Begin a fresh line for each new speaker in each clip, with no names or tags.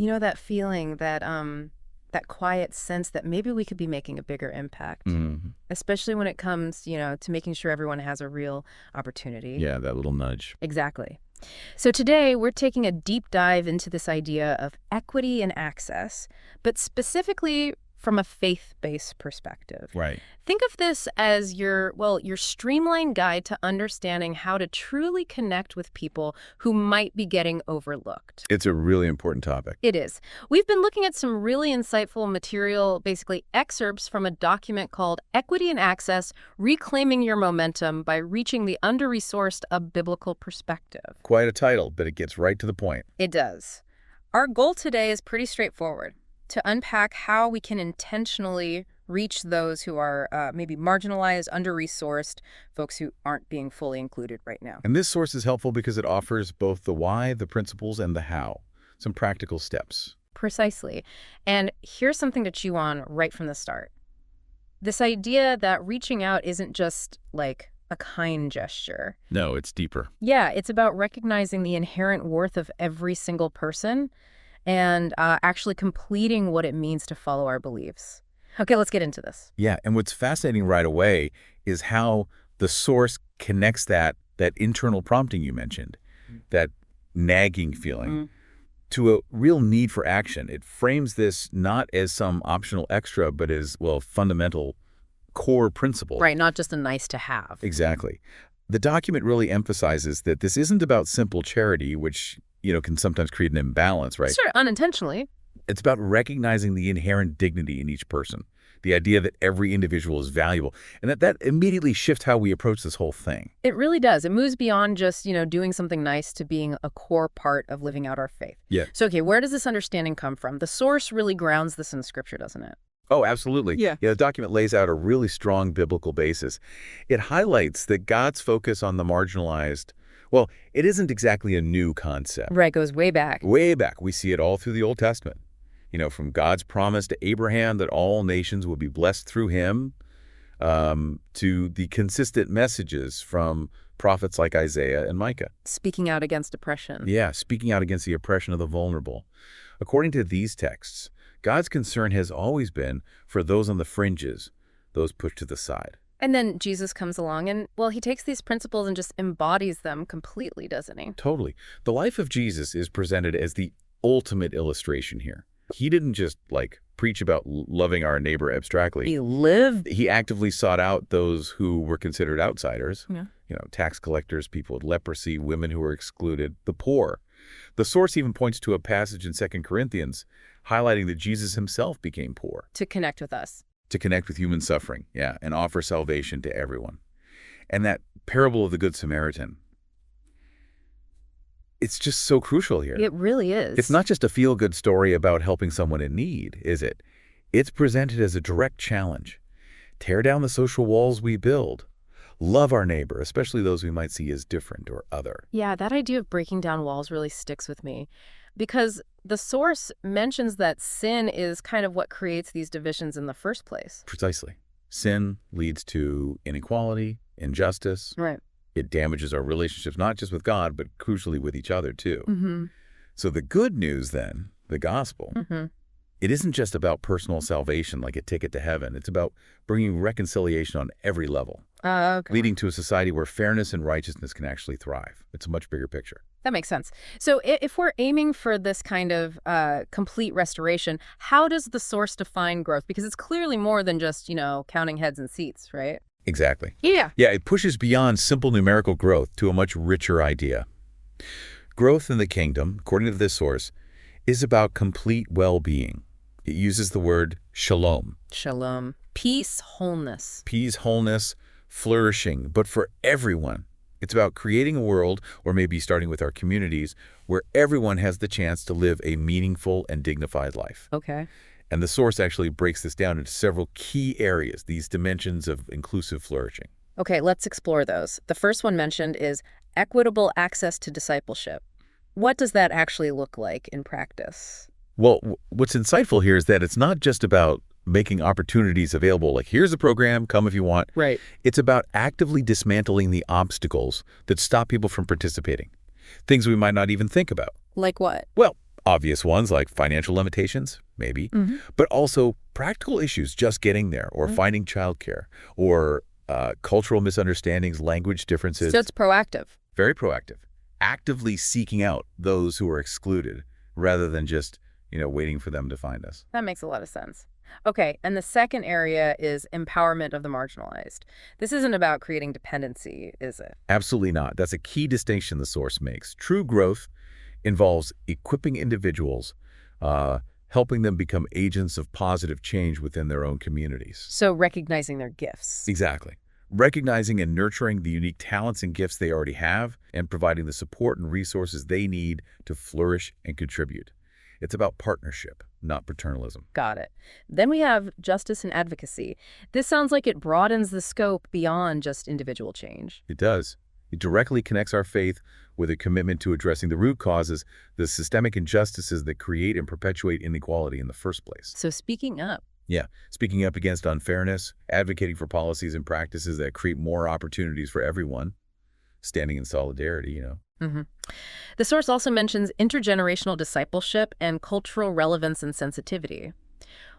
You know, that feeling, that quiet sense that maybe we could be making a bigger impact,
Mhm.
especially when it comes, to making sure everyone has a real opportunity.
Yeah, that little nudge.
Exactly. So today we're taking a deep dive into this idea of equity and access, but specifically from a faith-based perspective.
Right.
Think of this as your streamlined guide to understanding how to truly connect with people who might be getting overlooked.
It's a really important topic.
It is. We've been looking at some really insightful material, basically excerpts from a document called Equity and Access, Reclaiming Your Momentum by Reaching the Under-Resourced, a Biblical Perspective.
Quite a title, but it gets right to the point.
It does. Our goal today is pretty straightforward, to unpack how we can intentionally reach those who are maybe marginalized, under-resourced, folks who aren't being fully included right now.
And this source is helpful because it offers both the why, the principles, and the how. Some practical steps.
Precisely. And here's something to chew on right from the start. This idea that reaching out isn't just like a kind gesture.
No, it's deeper.
Yeah, it's about recognizing the inherent worth of every single person and actually completing what it means to follow our beliefs. Okay, let's get into this.
Yeah, and what's fascinating right away is how the source connects that internal prompting you mentioned, that nagging feeling, to a real need for action. It frames this not as some optional extra, but as, well, fundamental core principle.
Right, not just a nice to have.
Exactly. The document really emphasizes that this isn't about simple charity, which, can sometimes create an imbalance, right?
Sure, unintentionally.
It's about recognizing the inherent dignity in each person, the idea that every individual is valuable, and that immediately shifts how we approach this whole thing.
It really does. It moves beyond just, doing something nice to being a core part of living out our faith.
Yeah.
So, okay, where does this understanding come from? The source really grounds this in Scripture, doesn't it?
Oh, absolutely.
Yeah.
The document lays out a really strong biblical basis. It highlights that God's focus on the marginalized, well, it isn't exactly a new concept.
Right, goes way back.
Way back. We see it all through the Old Testament. From God's promise to Abraham that all nations would be blessed through him, to the consistent messages from prophets like Isaiah and Micah.
Speaking out against oppression.
Yeah, speaking out against the oppression of the vulnerable. According to these texts, God's concern has always been for those on the fringes, those pushed to the side.
And then Jesus comes along and, well, he takes these principles and just embodies them completely, doesn't he?
Totally. The life of Jesus is presented as the ultimate illustration here. He didn't just, preach about loving our neighbor abstractly.
He lived.
He actively sought out those who were considered outsiders.
Yeah.
Tax collectors, people with leprosy, women who were excluded, the poor. The source even points to a passage in 2 Corinthians highlighting that Jesus himself became poor.
To connect with us.
To connect with human suffering, yeah, and offer salvation to everyone. And that parable of the Good Samaritan, it's just so crucial here.
It really is.
It's not just a feel-good story about helping someone in need, is it? It's presented as a direct challenge. Tear down the social walls we build. Love our neighbor, especially those we might see as different or other.
Yeah, that idea of breaking down walls really sticks with me. Because the source mentions that sin is kind of what creates these divisions in the first place.
Precisely. Sin leads to inequality, injustice.
Right.
It damages our relationships, not just with God, but crucially with each other, too.
Mm-hmm.
So the good news, then, the gospel, it isn't just about personal salvation like a ticket to heaven. It's about bringing reconciliation on every level, leading to a society where fairness and righteousness can actually thrive. It's a much bigger picture.
That makes sense. So if we're aiming for this kind of complete restoration, how does the source define growth? Because it's clearly more than just, counting heads and seats, right?
Exactly.
Yeah.
Yeah, it pushes beyond simple numerical growth to a much richer idea. Growth in the kingdom, according to this source, is about complete well-being. It uses the word shalom.
Shalom. Peace, wholeness.
Peace, wholeness, flourishing, but for everyone. It's about creating a world, or maybe starting with our communities, where everyone has the chance to live a meaningful and dignified life.
Okay.
And the source actually breaks this down into several key areas, these dimensions of inclusive flourishing.
Okay, let's explore those. The first one mentioned is equitable access to discipleship. What does that actually look like in practice?
Well, what's insightful here is that it's not just about making opportunities available, like here's a program, come if you want.
Right.
It's about actively dismantling the obstacles that stop people from participating, things we might not even think about.
Like what?
Well, Obvious ones like financial limitations, maybe,
Hmm.
but also practical issues just getting there or finding childcare or cultural misunderstandings, language
So
differences.
it's proactive.
Very proactive, actively seeking out those who are excluded rather than just, waiting for them to find us.
That makes a lot of sense. Okay, and the second area is empowerment of the marginalized. This isn't about creating dependency, is it?
Absolutely not. That's a key distinction the source makes. True growth involves equipping individuals, uh, helping them become agents of positive change within their own communities.
So recognizing their gifts.
Exactly. Recognizing and nurturing the unique talents and gifts they already have and providing the support and resources they need to flourish and contribute. It's about partnership, not paternalism.
Got it. Then we have justice and advocacy. This sounds like it broadens the scope beyond just individual change.
It does. It directly connects our faith with a commitment to addressing the root causes, the systemic injustices that create and perpetuate inequality in the first place.
So speaking up.
Yeah, speaking up against unfairness, advocating for policies and practices that create more opportunities for everyone, standing in solidarity.
Hmm. The source also mentions intergenerational discipleship and cultural relevance and sensitivity.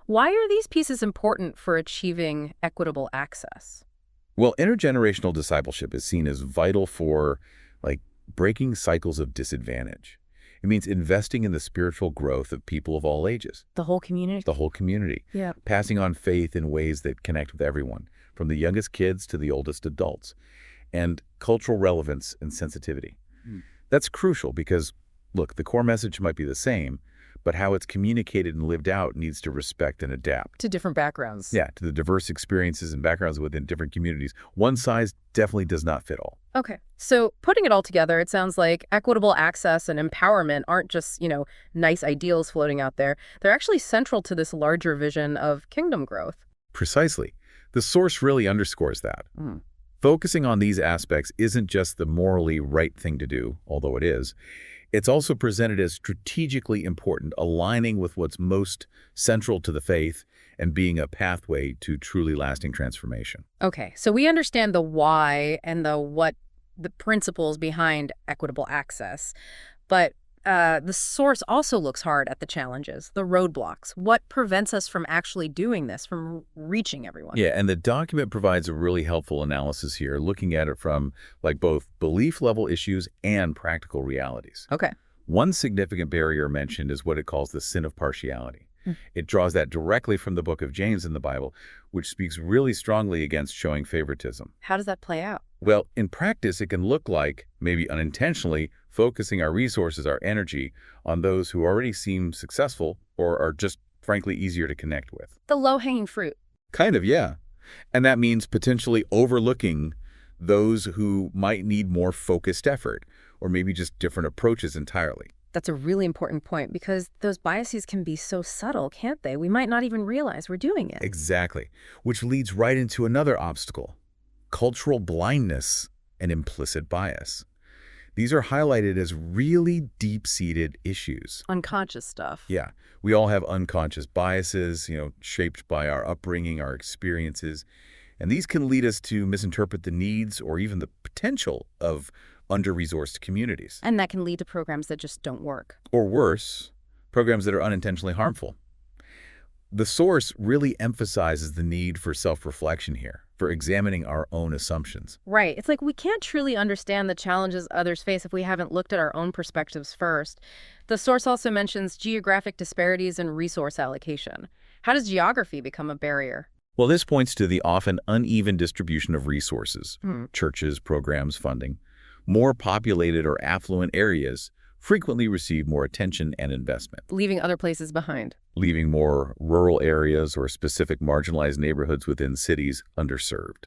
Why are these pieces important for achieving equitable access?
Well, intergenerational discipleship is seen as vital for, like, breaking cycles of disadvantage. It means investing in the spiritual growth of people of all ages,
The whole community?
the whole community,
Yeah.
passing on faith in ways that connect with everyone, from the youngest kids to the oldest adults, and cultural relevance and sensitivity. That's crucial because, look, the core message might be the same, but how it's communicated and lived out needs to respect and adapt.
To different backgrounds.
Yeah, to the diverse experiences and backgrounds within different communities. One size definitely does not fit all.
Okay. So putting it all together, it sounds like equitable access and empowerment aren't just, nice ideals floating out there. They're actually central to this larger vision of kingdom growth.
Precisely. The source really underscores that.
Mm.
Focusing on these aspects isn't just the morally right thing to do, although it is. It's also presented as strategically important, aligning with what's most central to the faith and being a pathway to truly lasting transformation.
Okay. So we understand the why and the principles behind equitable access. But the source also looks hard at the challenges, the roadblocks. What prevents us from actually doing this, from reaching everyone?
Yeah, and the document provides a really helpful analysis here, looking at it from both belief level issues and practical realities.
Okay.
One significant barrier mentioned is what it calls the sin of partiality. It draws that directly from the book of James in the Bible, which speaks really strongly against showing favoritism.
How does that play out?
Well, in practice, it can look like, maybe unintentionally, focusing our resources, our energy, on those who already seem successful or are just, frankly, easier to connect with.
The low-hanging fruit.
Kind of, yeah. And that means potentially overlooking those who might need more focused effort, or maybe just different approaches entirely.
That's a really important point because those biases can be so subtle, can't they? We might not even realize we're doing it.
Exactly. Which leads right into another obstacle: cultural blindness and implicit bias. These are highlighted as really deep-seated issues.
Unconscious stuff.
Yeah, we all have unconscious biases, shaped by our upbringing, our experiences, and these can lead us to misinterpret the needs or even the potential of under-resourced communities.
And that can lead to programs that just don't work.
Or worse, programs that are unintentionally harmful. The source really emphasizes the need for self-reflection here, for examining our own assumptions.
Right. It's like we can't truly understand the challenges others face if we haven't looked at our own perspectives first. The source also mentions geographic disparities and resource allocation. How does geography become a barrier?
Well, this points to the often uneven distribution of resources, churches, programs, funding. More populated or affluent areas frequently receive more attention and investment,
Leaving other places behind.
leaving more rural areas or specific marginalized neighborhoods within cities underserved.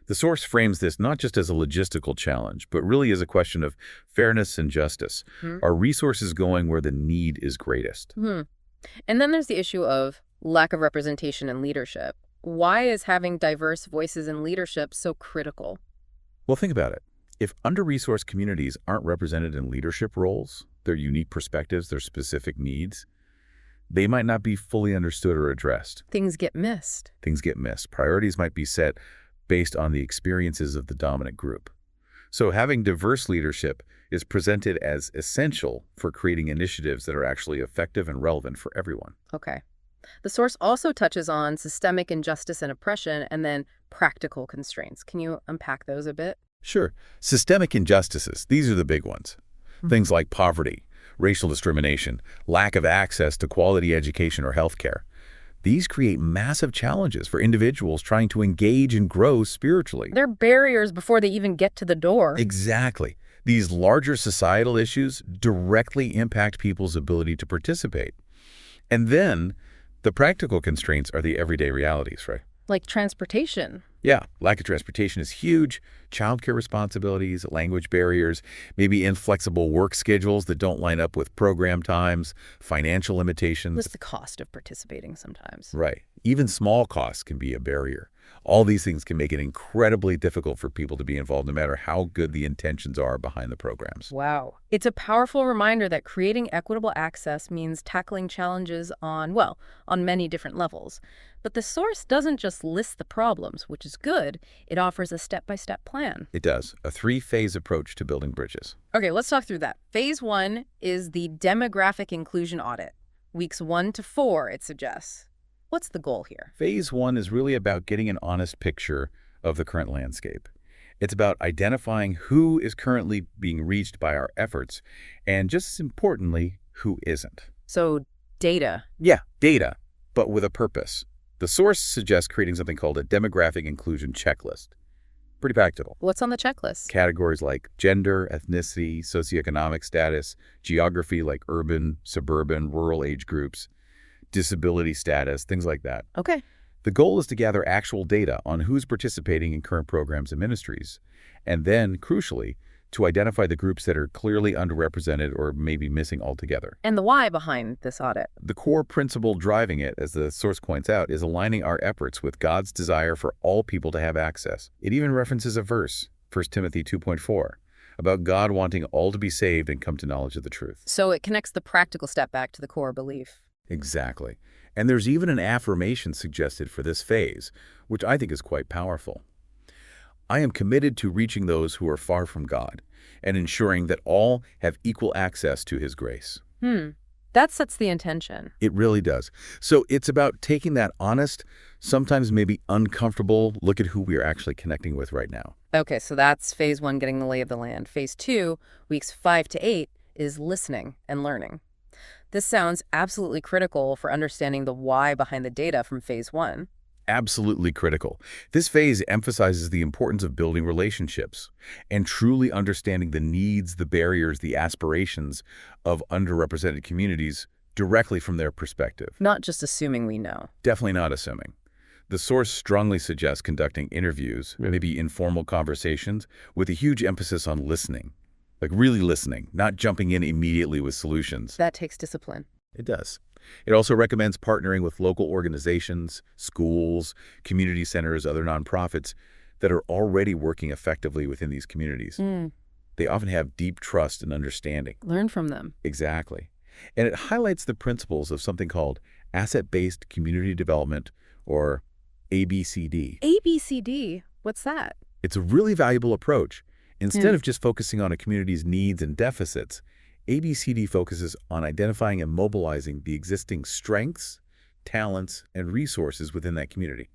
The source frames this not just as a logistical challenge, but really as a question of fairness and justice. Are resources going where the need is greatest?
And then there's the issue of lack of representation in leadership. Why is having diverse voices in leadership so critical?
Well, think about it. If under-resourced communities aren't represented in leadership roles, their unique perspectives, their specific needs, they might not be fully understood or addressed.
Things get missed.
Things get missed. Priorities might be set based on the experiences of the dominant group. So having diverse leadership is presented as essential for creating initiatives that are actually effective and relevant for everyone.
Okay. The source also touches on systemic injustice and oppression and then practical constraints. Can you unpack those a bit?
Sure, systemic injustices, these are the big ones. Things like poverty, racial discrimination, lack of access to quality education or healthcare. These create massive challenges for individuals trying to engage and grow spiritually.
They're barriers before they even get to the door.
Exactly. These larger societal issues directly impact people's ability to participate. And then the practical constraints are the everyday realities, right?
Like transportation.
Yeah, lack of transportation is huge. Childcare responsibilities, language barriers, maybe inflexible work schedules that don't line up with program times, financial limitations.
What's the cost of participating sometimes?
Right. Even small costs can be a barrier. All these things can make it incredibly difficult for people to be involved, no matter how good the intentions are behind the programs.
Wow. It's a powerful reminder that creating equitable access means tackling challenges on, well, on many different levels. But the source doesn't just list the problems, which is good. It offers a step-by-step plan.
It does. A three-phase approach to building bridges.
Okay, let's talk through that. Phase 1 is the demographic inclusion audit. Weeks 1 to 4, it suggests. What's the goal here?
Phase 1 is really about getting an honest picture of the current landscape. It's about identifying who is currently being reached by our efforts, and just as importantly, who isn't.
So, data.
Yeah, data, but with a purpose. The source suggests creating something called a demographic inclusion checklist. Pretty practical.
What's on the checklist?
Categories like gender, ethnicity, socioeconomic status, geography like urban, suburban, rural age groups, disability status, things like that.
Okay.
The goal is to gather actual data on who's participating in current programs and ministries, and then, crucially, to identify the groups that are clearly underrepresented or maybe missing altogether.
And the why behind this audit?
The core principle driving it, as the source points out, is aligning our efforts with God's desire for all people to have access. It even references a verse, 1 Timothy 2.4, about God wanting all to be saved and come to knowledge of the truth.
So it connects the practical step back to the core belief.
Exactly. And there's even an affirmation suggested for this phase, which I think is quite powerful. I am committed to reaching those who are far from God and ensuring that all have equal access to His grace.
That sets the intention.
It really does. So it's about taking that honest, sometimes maybe uncomfortable look at who we are actually connecting with right now.
Okay, so that's phase 1, getting the lay of the land. Phase 2, weeks 5 to 8, is listening and learning. This sounds absolutely critical for understanding the why behind the data from phase 1.
Absolutely critical. This phase emphasizes the importance of building relationships and truly understanding the needs, the barriers, the aspirations of underrepresented communities directly from their perspective.
Not just assuming we know.
Definitely not assuming. The source strongly suggests conducting interviews, maybe informal conversations, with a huge emphasis on listening. Like really listening, not jumping in immediately with solutions.
That takes discipline.
It does. It also recommends partnering with local organizations, schools, community centers, other nonprofits that are already working effectively within these communities. They often have deep trust and understanding.
Learn from them.
Exactly. And it highlights the principles of something called asset-based community development, or ABCD.
ABCD? What's that?
It's a really valuable approach. Instead of just focusing on a community's needs and deficits, ABCD focuses on identifying and mobilizing the existing strengths, talents, and resources within that community.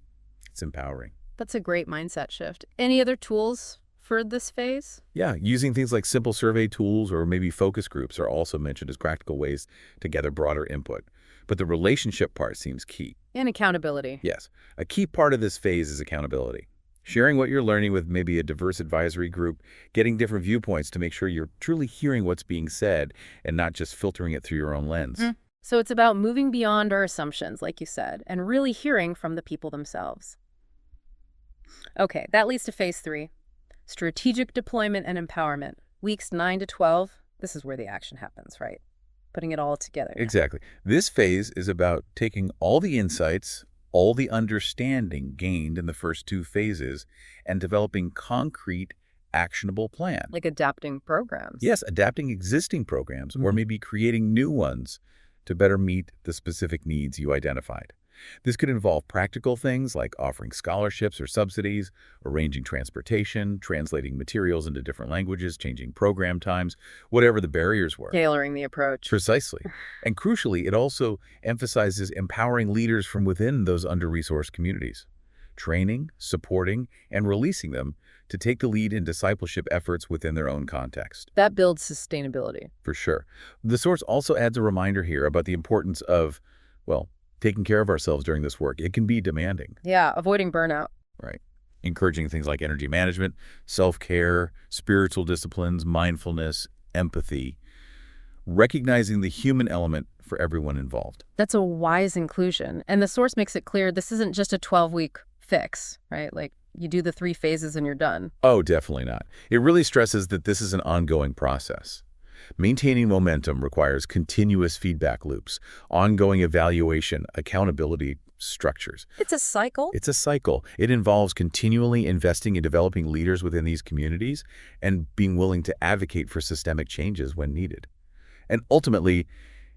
It's empowering.
That's a great mindset shift. Any other tools for this phase?
Yeah, using things like simple survey tools or maybe focus groups are also mentioned as practical ways to gather broader input. But the relationship part seems key.
And accountability.
Yes, a key part of this phase is accountability. Sharing what you're learning with maybe a diverse advisory group, getting different viewpoints to make sure you're truly hearing what's being said and not just filtering it through your own lens.
So it's about moving beyond our assumptions, like you said, and really hearing from the people themselves. Okay, that leads to phase 3, strategic deployment and empowerment. Weeks 9 to 12, this is where the action happens, right? Putting it all together.
Exactly. This phase is about taking all the insights, all the understanding gained in the first 2 phases, and developing concrete, actionable plan.
Like adapting programs.
Yes, adapting existing programs or maybe creating new ones to better meet the specific needs you identified. This could involve practical things like offering scholarships or subsidies, arranging transportation, translating materials into different languages, changing program times, whatever the barriers were.
Tailoring the approach.
Precisely. And crucially, it also emphasizes empowering leaders from within those under-resourced communities, training, supporting, and releasing them to take the lead in discipleship efforts within their own context.
That builds sustainability.
For sure. The source also adds a reminder here about the importance of, well, taking care of ourselves during this work. It can be demanding,
Yeah, avoiding burnout.
right? Encouraging things like energy management, self-care, spiritual disciplines, mindfulness, empathy, recognizing the human element for everyone involved.
That's a wise inclusion. And the source makes it clear this isn't just a 12-week fix, right? Like you do the 3 phases and you're done.
Oh, definitely not. It really stresses that this is an ongoing process. Maintaining momentum requires continuous feedback loops, ongoing evaluation, accountability structures.
It's a cycle.
It's a cycle. It involves continually investing in developing leaders within these communities and being willing to advocate for systemic changes when needed. And ultimately,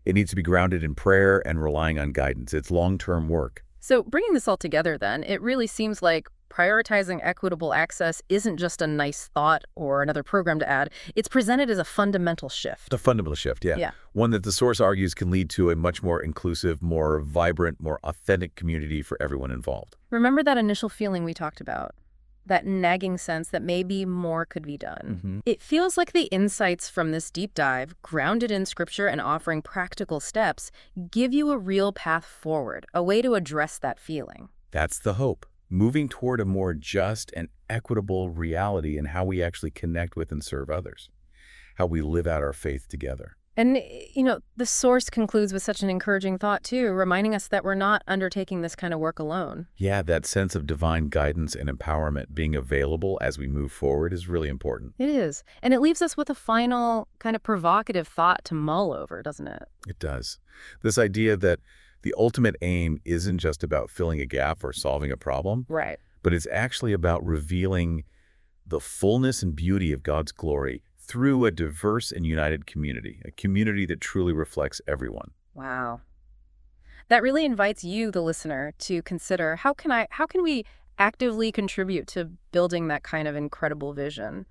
it needs to be grounded in prayer and relying on guidance. It's long-term work.
So bringing this all together then, it really seems like prioritizing equitable access isn't just a nice thought or another program to add. It's presented as a fundamental shift.
A fundamental shift, yeah.
Yeah.
One that the source argues can lead to a much more inclusive, more vibrant, more authentic community for everyone involved.
Remember that initial feeling we talked about? That nagging sense that maybe more could be done. It feels like the insights from this deep dive, grounded in scripture and offering practical steps, give you a real path forward, a way to address that feeling.
That's the hope. Moving toward a more just and equitable reality in how we actually connect with and serve others, how we live out our faith together.
And, the source concludes with such an encouraging thought, too, reminding us that we're not undertaking this kind of work alone.
Yeah, that sense of divine guidance and empowerment being available as we move forward is really important.
It is. And it leaves us with a final kind of provocative thought to mull over, doesn't it?
It does. This idea that the ultimate aim isn't just about filling a gap or solving a problem,
Right.
but it's actually about revealing the fullness and beauty of God's glory through a diverse and united community, a community that truly reflects everyone.
Wow. That really invites you, the listener, to consider how can we actively contribute to building that kind of incredible vision?